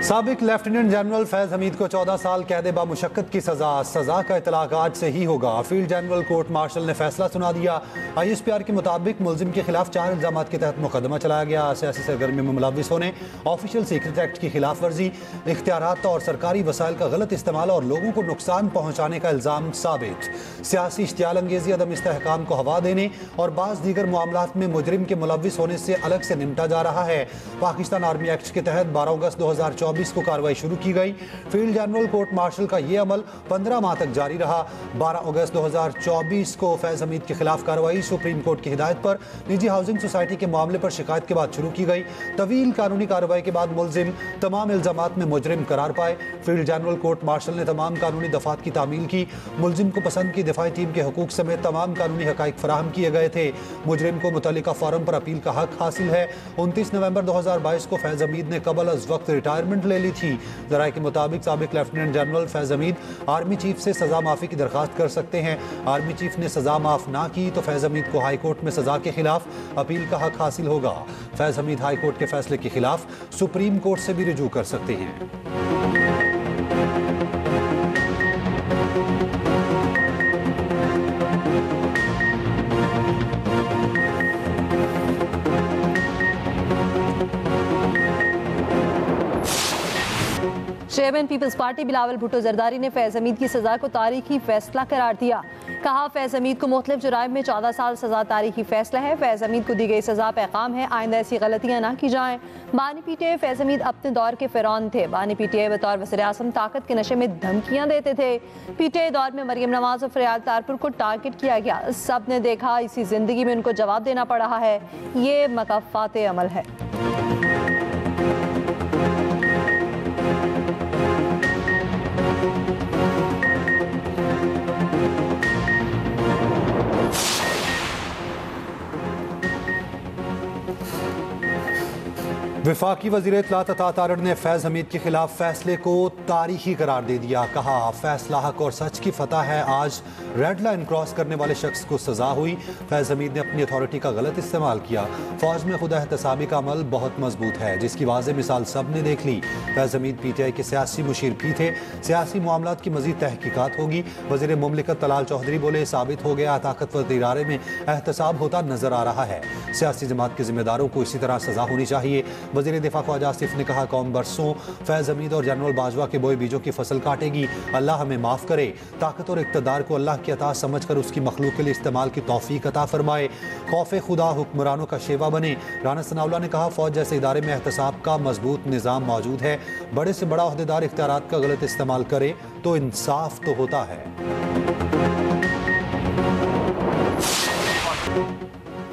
साबिक lieutenant general Faiz Hamid को 14 साल कैद बामुशक्कत की सजा का इतलाक आज से ही होगा। फील्ड जनरल कोर्ट मार्शल ने फैसला सुना दिया। ISPR के मुताबिक मुलजिम के खिलाफ 4 इल्जाम के तहत मुकदमा चलाया गया। सियासी सरगर्मी में मुलविस होने, ऑफिशियल सीक्रेट एक्ट की खिलाफ वर्जी, इख्तियारात और सरकारी वसाइल का गलत इस्तेमाल और लोगों को नुकसान पहुँचाने का इल्ज़ाम साबित, सियासी इश्तियाल अंगेजी, अदम इस्तेहकाम को हवा देने और बाज़ दीगर मामलात में मुजरिम के मुलविस होने से अलग से निपटा जा रहा है। पाकिस्तान आर्मी एक्ट के तहत 12 अगस्त 2024 को कार्रवाई शुरू की गई। फील्ड जनरल कोर्ट मार्शल का यह अमल 15 माह तक जारी रहा। 12 अगस्त 2024 को फैज हमीद के खिलाफ कार्रवाई सुप्रीम कोर्ट की हिदायत पर निजी हाउसिंग सोसाइटी के मामले पर शिकायत के बाद शुरू की गई। तवील कानूनी कार्रवाई के बाद मुलजिम तमाम इल्जामात में मुजरिम करार पाए। फील्ड जनरल कोर्ट मार्शल ने तमाम कानूनी दफात की तामील की। मुलजिम को पसंद की दिफाई टीम के हुकूक समेत तमाम कानूनी हकाइक फराहम किए गए थे। मुजरिम को मुतल्लिका फॉरम पर अपील का हक हासिल है। 29 नवंबर 2022 को फैज हमीद ने कबल अज वक्त रिटायरमेंट ले ली थी। जराये के मुताबिक साबिक lieutenant general Faiz Hamid army chief से सजा माफी की दरखास्त कर सकते हैं। आर्मी चीफ ने सजा माफ ना की तो फैज हमीद को हाई कोर्ट में सजा के खिलाफ अपील का हक हासिल होगा। फैज हमीद हाई कोर्ट के फैसले के खिलाफ सुप्रीम कोर्ट से भी रुजू कर सकते हैं। Chairman Peoples Party Bilawal Bhutto Zardari ने फैज हमीद की सजा को तारीखी फैसला करार दिया। कहा, फैज हमीद को मुख्तलिफ जुराइम में 14 साल सजा तारीखी फैसला है। फैज हमीद को दी गई सजा पैगाम है, आइंदा ऐसी गलतियां ना की जाएं। बानी पीटीआई फैज हमीद अपने दौर के फिरौन थे। बानी पीटीआई बतौर वज़ीर आज़म ताकत के नशे में धमकियां देते थे। पीटीआई दौर में मरियम नवाज और फरियाद तारपुर को टारगेट किया गया। सब ने देखा, इसी जिंदगी में उनको जवाब देना पड़ रहा है। ये मकाफात अमल है। वफाकी वज़ीर इत्तलात अता तारड़ ने फैज़ हमीद के खिलाफ फैसले को तारीखी करार दे दिया। कहा, फैसला हक और सच की फतह है। आज रेड लाइन क्रॉस करने वाले शख्स को सजा हुई। फैज़ हमीद ने अपनी अथॉरिटी का गलत इस्तेमाल किया। फौज में खुद एहतसाबी का अमल बहुत मजबूत है, जिसकी वाज़ेह मिसाल सब ने देख ली। फैज़ हमीद PTI के सियासी मुशीर भी थे। सियासी मामलात की मजीद तहकीकात होगी। वज़ीर मुमलिकत तलाल चौधरी बोले, साबित हो गया ताकतवर इदारे में एहतसाब होता नजर आ रहा है। सियासी जमात के जिम्मेदारों को इसी तरह सजा होनी चाहिए। वज़ीर दिफा ख्वाजा आसिफ ने कहा, कौम बरसों फैज़ हमीद और जनरल बाजवा के बोए बीजों की फसल काटेगी। अल्लाह हमें माफ़ करे। ताकत और इक़्तिदार को अल्लाह की अता समझ कर उसकी मखलूक के लिए इस्तेमाल की तौफीक अता फरमाए। खौफ खुदा हुक्मरानों का शेवा बने। राना सनाउल्लाह ने कहा, फ़ौज जैसे इदारे में एहतसाब का मजबूत निज़ाम मौजूद है। बड़े से बड़ा अहदेदार इख्तियारात का गलत इस्तेमाल करे तो इंसाफ तो होता है।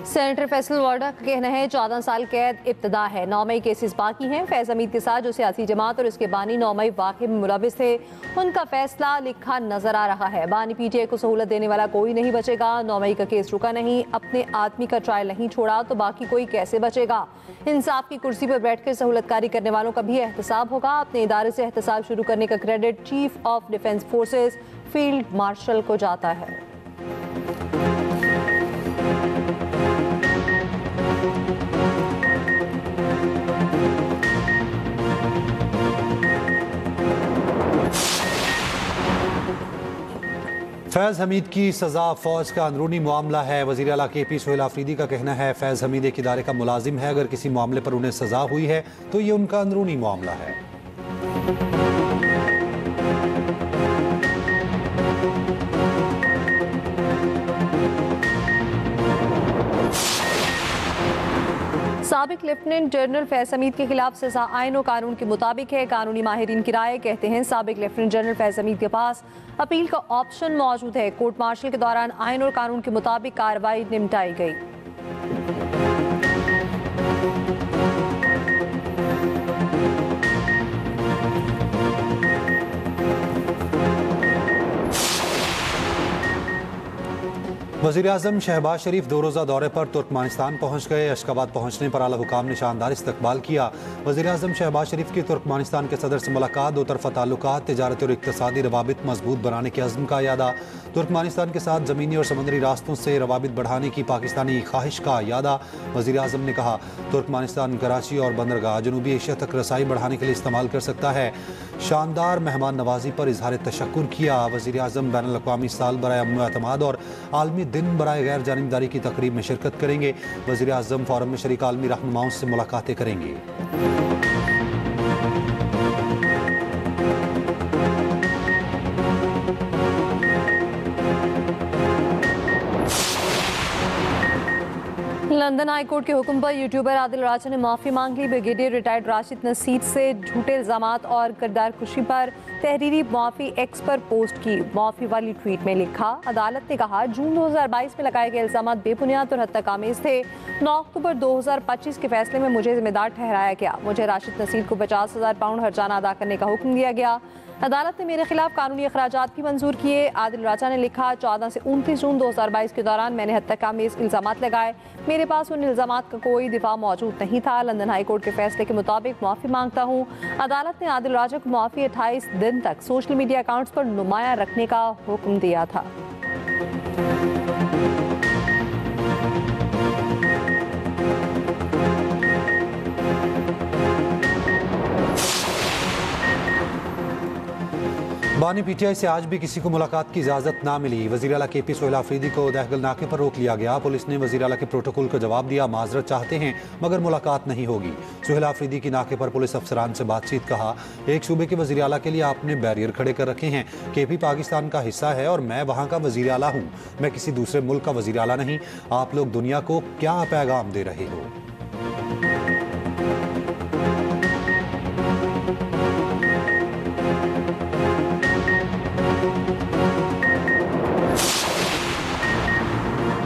सेनेटर फैसल वार्डा का कहना है, 14 साल कैद इब्तदा है। 9 मई केसेस बाकी हैं। फैज हमीद के साथ जो सियासी जमात और उसके बानी 9 मई वाक़े में मुलविस थे, उनका फैसला लिखा नजर आ रहा है। बानी PTI को सहूलत देने वाला कोई नहीं बचेगा। 9 मई का केस रुका नहीं। अपने आदमी का ट्रायल नहीं छोड़ा तो बाकी कोई कैसे बचेगा। इंसाफ की कुर्सी पर बैठकर सहूलतकारी करने वालों का भी एहतसाब होगा। अपने इदारे से एहतसाब शुरू करने का credit chief of defence forces field marshal को जाता है। फैज़ हमीद की सज़ा फ़ौज का अंदरूनी मामला है। वज़ीर आला KP सोहेल आफरीदी का कहना है, फैज़ हमीद एक इदारे का मुलाजिम है। अगर किसी मामले पर उन्हें सज़ा हुई है तो ये उनका अंदरूनी मामला है। साबिक लेफ्टिनेंट जनरल फैज हमीद के खिलाफ सजा आइन और कानून के मुताबिक है। कानूनी माहिरीन की राय कहते हैं, साबिक लेफ्टिनेंट जनरल फैज हमीद के पास अपील का ऑप्शन मौजूद है। कोर्ट मार्शल के दौरान आइन और कानून के मुताबिक कार्रवाई निपटाई गई। वज़ीर-ए-आज़म शहबाज शरीफ 2 रोज़ा दौरे पर तुर्कमानिस्तान पहुँच गए। अशकाबाद पहुँचने पर आला हुकाम ने शानदार इस्तकबाल किया। वज़ीर-ए-आज़म शहबाज शरीफ की तुर्कमानिस्तान के सदर से मुलाकात, दो तरफ़ा ताल्लुकात, तिजारती और इक़्तिसादी रवाबित मजबूत बनाने के अज़्म का यादा। तुर्कमानिस्तान के साथ ज़मीनी और समुद्री रास्तों से रवाबित बढ़ाने की पाकिस्तानी ख्वाहिश का यादा। वज़ीर-ए-आज़म ने कहा, तुर्कमानिस्तान कराची और बंदरगाह जनूबी एशिया तक रसाई बढ़ाने के लिए इस्तेमाल कर सकता है। शानदार मेहमान नवाजी पर इजहार तशक्कुर किया। वज़ीर-ए-आज़म बैनुल-अक़वामी साल बराए अमन व एतमाद और आलमी दिन बराए गैर जानिबदारी की तकरीब में शिरकत करेंगे। वज़ीर-ए-आज़म फोरम में शरीक आलमी रहनुमाओं से मुलाकातें करेंगे। लंदन हाई कोर्ट के हुक्म पर यूट्यूबर आदिल राजा ने माफ़ी मांग ली। ब्रिगेडियर रिटायर्ड राशिद नसीर से झूठे इल्ज़ामात और किरदार कुशी पर तहरीरी माफ़ी एक्स पर पोस्ट की। माफ़ी वाली ट्वीट में लिखा, अदालत ने कहा जून 2022 में लगाए गए इल्ज़ामात बेबुनियाद और हद तक आमेज थे। 9 अक्टूबर 2025 के फैसले में मुझे जिम्मेदार ठहराया गया। मुझे राशिद नसीर को 50,000 पाउंड हर्जाना अदा करने का हुक्म दिया गया। अदालत ने मेरे खिलाफ कानूनी अखराजात भी मंजूर किए। आदिल राजा ने लिखा, 14 से 29 जून 2022 के दौरान मैंने हद तक आमेज इल्ज़ामात लगाए। मेरे पास उन इल्ज़ामात का कोई दिफा मौजूद नहीं था। लंदन हाई कोर्ट के फैसले के मुताबिक माफ़ी मांगता हूँ। अदालत ने आदिल राजा को माफ़ी 28 दिन तक सोशल मीडिया अकाउंट्स पर नुमायां रखने का हुक्म दिया था। बानी पीटीआई से आज भी किसी को मुलाकात की इजाज़त ना मिली। वज़ीर आला KP सोहेल आफरीदी को दहगल नाके पर रोक लिया गया। पुलिस ने वज़ीर आला के प्रोटोकॉल का जवाब दिया, माजरत चाहते हैं मगर मुलाकात नहीं होगी। सोहेल आफरीदी की नाके पर पुलिस अफसरान से बातचीत, कहा एक सूबे के वज़ीर आला के लिए आपने बैरियर खड़े कर रखे हैं। KP पाकिस्तान का हिस्सा है और मैं वहाँ का वज़ीर आला हूँ, मैं किसी दूसरे मुल्क का वज़ीर आला नहीं। आप लोग दुनिया को क्या पैगाम दे रहे हो?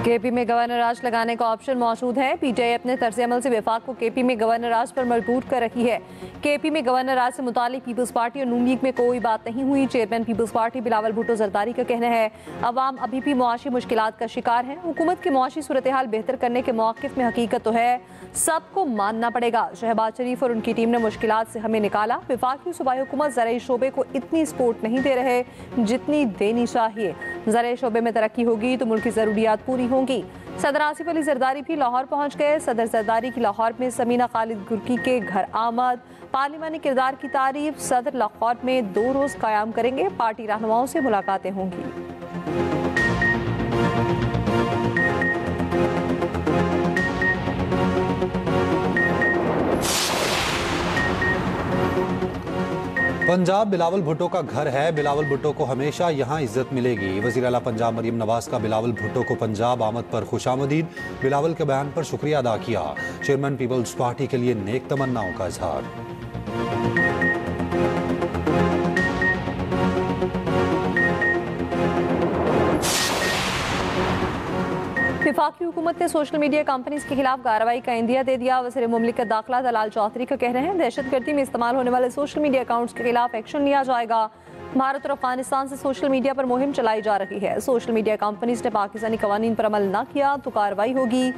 KP में गवर्नर राज लगाने का ऑप्शन मौजूद है। पीटीआई अपने तर्ज अमल से वफाक को KP में गवर्नर राज पर मजबूर कर रही है। KP में गवर्नर राज से मुतालिक पीपल्स पार्टी और नून लीग में कोई बात नहीं हुई। Chairman Peoples Party Bilawal Bhutto Zardari का कहना है, अवाम अभी भी मुआशी मुश्किलात का शिकार है। हुकूमत की मुआशी सूरत हाल बेहतर करने के मौक़िफ़ में हकीकत तो है, सबको मानना पड़ेगा। शहबाज शरीफ और उनकी टीम ने मुश्किलात से हमें निकाला। वफाकी सूबाई हुकूमत ज़राई शोबे को इतनी सपोर्ट नहीं दे रहे जितनी देनी चाहिए। ज़राई शोबे में तरक्की होगी तो मुल्क की ज़रूरियात पूरी होंगी। सदर आसिफ अली जरदारी भी लाहौर पहुंच गए। सदर जरदारी की लाहौर में समीना खालिद गुर्की के घर आमद, पार्लिमानी किरदार की तारीफ। सदर लाहौर में 2 रोज़ कायम करेंगे। पार्टी रहनुमाओं से मुलाकातें होंगी। पंजाब बिलावल भुट्टो का घर है, बिलावल भुट्टो को हमेशा यहाँ इज्जत मिलेगी। वज़ीर आला पंजाब मरियम नवाज का बिलावल भुट्टो को पंजाब आमद पर खुशामदीद। बिलावल के बयान पर शुक्रिया अदा किया। चेयरमैन पीपल्स पार्टी के लिए नेक तमन्नाओं का इजहार। वफाकी हुकूमत ने सोशल मीडिया कंपनीज के खिलाफ कार्रवाई का इंदिया दे दिया। वज़ीर मुमलिकत दाखिला दलाल चौधरी का कहना है, दहशतगर्दी में इस्तेमाल होने वाले सोशल मीडिया अकाउंट्स के खिलाफ एक्शन लिया जाएगा। भारत और अफगानिस्तान से सोशल मीडिया पर मुहिम चलाई जा रही है। सोशल मीडिया कंपनीज ने पाकिस्तानी कवानीन पर अमल न किया तो कार्रवाई होगी।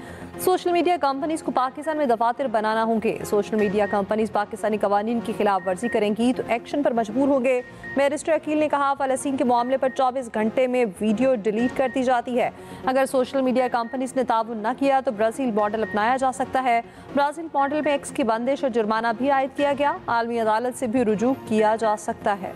सोशल मीडिया कंपनीज को पाकिस्तान में दफातर बनाना होंगे। सोशल मीडिया कंपनीज पाकिस्तानी कवानीन की खिलाफ वर्जी करेंगी तो एक्शन पर मजबूर होंगे। बैरिस्टर अकील ने कहा, फ़लस्तीन के मामले पर 24 घंटे में वीडियो डिलीट कर दी जाती है। अगर सोशल मीडिया कंपनीज ने ताउन न किया तो ब्राज़ील मॉडल अपनाया जा सकता है। ब्राज़ील मॉडल में एक्स की बंदिश और जुर्माना भी आयद किया गया। आलमी अदालत से भी रुजू किया जा सकता है।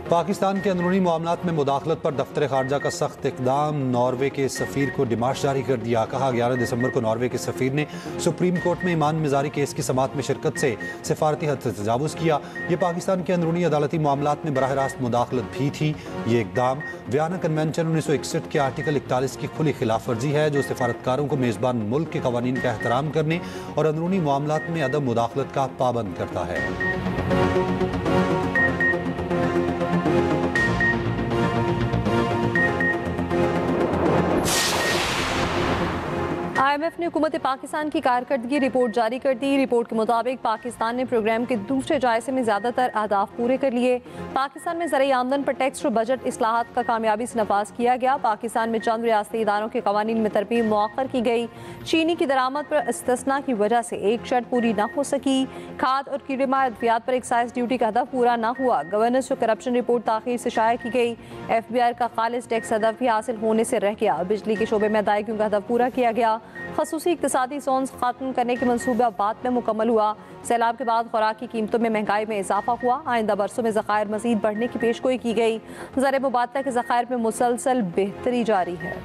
पाकिस्तान के अंदरूनी मामलात में मुदाखलत पर दफ्तर खारजा का सख्त इकदाम। नॉर्वे के सफ़ीर को डिमाश जारी कर दिया। कहा 11 दिसंबर को नॉर्वे के सफ़ीर ने सुप्रीम कोर्ट में ईमान मिजारी केस की समाअत में शिरकत से सिफारती हद से तजावुज़ किया। ये पाकिस्तान के अंदरूनी अदालती मामलात में बराह रास्त मुदाखलत भी थी। ये इकदाम वियना कन्वेंशन 1961 के आर्टिकल 41 की खुली खिलाफ वर्जी है, जो सिफारतकारों को मेज़बान मुल्क के कवानीन का एहतराम करने और अंदरूनी मामलात में अदम मुदाखलत का पाबंद करता है। IMF ने हुकूमत पाकिस्तान की कारकर्दगी रिपोर्ट जारी कर दी। रिपोर्ट के मुताबिक पाकिस्तान ने प्रोग्राम के दूसरे जायजे में ज़्यादातर अहदाफ पूरे कर लिए। पाकिस्तान में ज़राई आमदन पर टैक्स और बजट इस्लाहात का कामयाबी से नफाज किया गया। पाकिस्तान में चंद रियासती इदारों के कवानीन में तरमीम मौखर की गई। चीनी की दरामद पर इस्तिस्ना की वजह से एक शर्त पूरी न हो सकी। खाद और कीड़े मार अद्वियात पर एक्साइज ड्यूटी का हदफ पूरा न हुआ। गवर्नेंस और करप्शन रिपोर्ट ताखीर से शाया की गई। FBI का खालिस टैक्स हदफ भी हासिल होने से रह गया। बिजली के शोबे में अदायगियों का हदफ पूरा किया गया। खसूसी इक्तिसादी जोन्स खत्म करने के मनसूबा बाद में मुकम्मल हुआ। सैलाब के बाद खुराक की कीमतों में महंगाई में इजाफा हुआ। आइंदा बरसों में ज़खायर मजीद बढ़ने की पेशगोई की गई। ज़र मुबादला के ज़खायर में मुसलसल बेहतरी जारी है।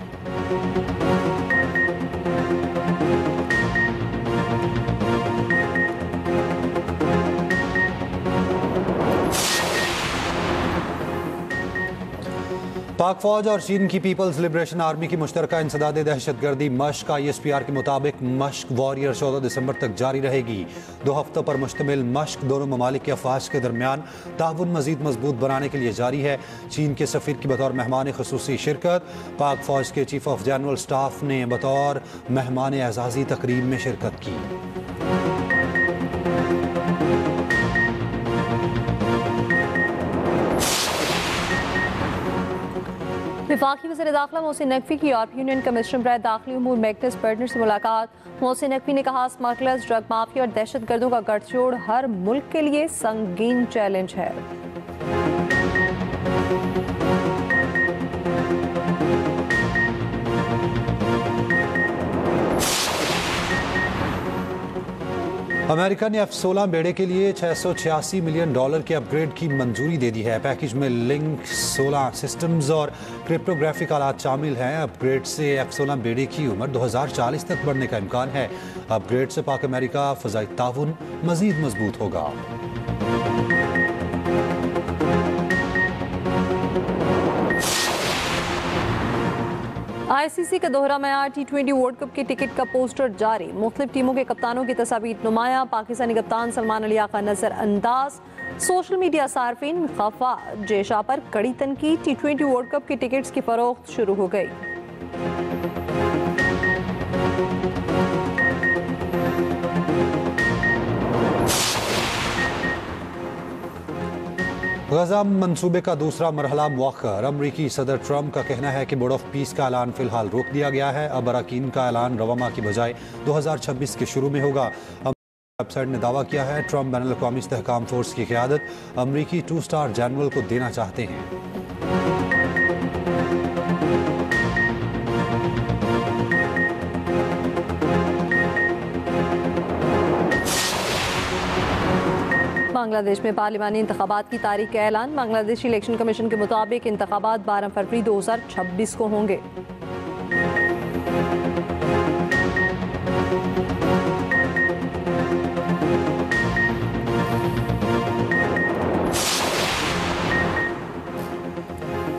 पाक फौज और चीन की पीपल्स लिबरेशन आर्मी की मुश्तरका इंसदाद दहशतगर्दी मश्क ISPR के मुताबिक मश्क वॉरियर 14 दिसंबर तक जारी रहेगी। 2 हफ्तों पर मुश्तमिल मश्क दोनों ममालिक के अफवाज के दरमियान ताउन मजीद मजबूत बनाने के लिए जारी है। चीन के सफीर की बतौर मेहमान खसूसी शिरकत। पाक फौज के चीफ ऑफ जनरल स्टाफ ने बतौर मेहमान एजाजी तकरीब में शिरकत की। वफाकी वज़ीर दाखिला मोहसिन नकवी की यूरोपीय यूनियन कमिश्नर बराए दाखिली उमूर मैग्नस बर्टनर से मुलाकात। मोहसिन नकवी ने कहा, स्मगलर्स, ड्रग माफिया और दहशतगर्दों का गठजोड़ हर मुल्क के लिए संगीन चैलेंज है। अमेरिका ने F-16 बेड़े के लिए $686 मिलियन की अपग्रेड की मंजूरी दे दी है। पैकेज में लिंक 16 सिस्टम्स और क्रिप्टोग्राफिक आलात शामिल हैं। अपग्रेड से F-16 बेड़े की उम्र 2040 तक बढ़ने का इम्कान है। अपग्रेड से पाक अमेरिका फ़ज़ाई ताउन मजीद मजबूत होगा। ICC का दोहरा मयार T20 वर्ल्ड कप के टिकट का पोस्टर जारी। मुख्तलिफ टीमों के कप्तानों की तस्वीर नुमाया। पाकिस्तानी कप्तान सलमान अली आका नजरअंदाज। सोशल मीडिया सार्फिन खफा। जेशा पर कड़ी तनकीद। T20 वर्ल्ड कप के टिकट्स की फरोख्त शुरू हो गई। गजा मंसूबे का दूसरा मरहला मुअख्खर। अमरीकी सदर ट्रंप का कहना है कि बोर्ड ऑफ पीस का ऐलान फिलहाल रोक दिया गया है। अब अरकान का ऐलान रवा माह की बजाय 2026 के शुरू में होगा। वेबसाइट ने दावा किया है ट्रंप बैनुल-अक़वामी इस्तेहकाम फोर्स की क़यादत अमरीकी 2 स्टार जनरल को देना चाहते हैं। बांग्लादेश में पार्लिमानी इंतखाबात की तारीख का ऐलान। बांग्लादेशी इलेक्शन कमीशन के मुताबिक इंतखाबात 12 फरवरी 2026 को होंगे।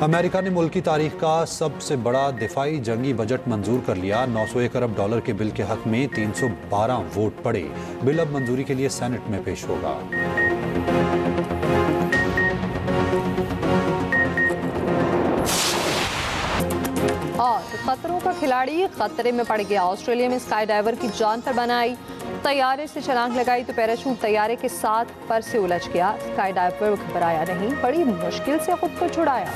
अमेरिका ने मुल्क की तारीख का सबसे बड़ा दिफाई जंगी बजट मंजूर कर लिया। $901 अरब के बिल के हक में 312 वोट पड़े। बिल अब मंजूरी के लिए सेनेट में पेश होगा। और खतरों का खिलाड़ी खतरे में पड़ गया। ऑस्ट्रेलिया में स्काई डाइवर की जान पर बनाई। तैयारे से छलांग लगाई तो पैराशूट तैयारे के साथ पर से उलझ गया। स्काई डाइवर घबराया नहीं, बड़ी मुश्किल से खुद को छुड़ाया।